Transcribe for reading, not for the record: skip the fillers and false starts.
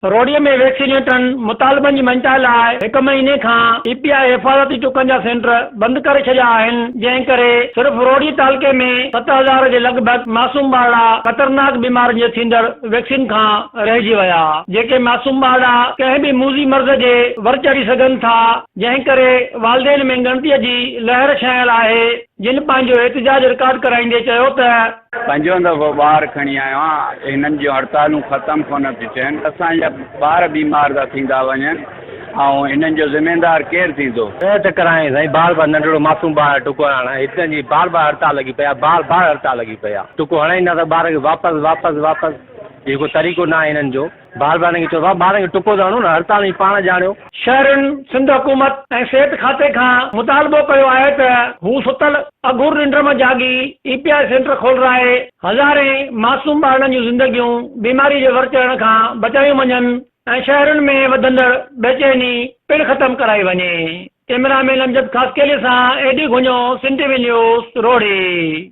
रोडीअ में वैक्सीन वठण मुतालबनि जी मंशा लाइ 1 महीने खां ईपीआई हिफ़ाज़ती टुकनि जा सेंटर बंदि करे छॾिया आहिनि, जंहिं करे सिर्फ़ रोडी तालुके में 7,000 जे लॻभॻि मासूम ॿारड़ा ख़तरनाक बीमारियुनि जे थींदड़ वैक्सीन खां रहिजी विया। जेके मासूम ॿारड़ा कंहिं बि मूज़ी मर्ज़ जे वर चढ़ी सघनि था, जंहिं करे वालदेन में ॻणतीअ जी लहर छाइल आहे, जिन पंहिंजो एहतिजाज रिकॉर्ड कराईंदे चयो त 5 दफ़ो ॿार खणी आयो आहियां। हिननि जूं हड़तालूं ख़तमु कोन थी थियनि। असांजा ॿार बीमार था थींदा वञनि ऐं हिननि जो ज़िमेदार केरु थींदो? चक्कर आए साईं, बार बार नंढड़ो मासूम ॿार टुको हणा हिते जी बार हड़ताल लॻी पिया, बार हड़ताल लॻी पिया। टुको हणाईंदा त ॿार खे वापसि जेको तरीक़ो न आहे हिननि जो। बार हिनखे चओ ॿार खे टुको त हणो न, हड़ताल में पाण ॼाणियो। शहरुनि सिंध हुकूमत ऐं सिहत खाते खां मुतालबो कयो आहे त हू सुतल अघूर निंड में जागी ईपीआई सेंटर खोलाए हज़ारे मासूम ॿारनि जूं ज़िंदगियूं बीमारी जे वर चढ़ण खां बचायूं वञनि ऐं शहरुनि में वधंदड़ बेचैनी पिण ख़तमु कराई वञे। कैमरामैन अमजद ख़ासकेली सां एडी गुंजो, सिंध टीवी न्यूज़, रोडी।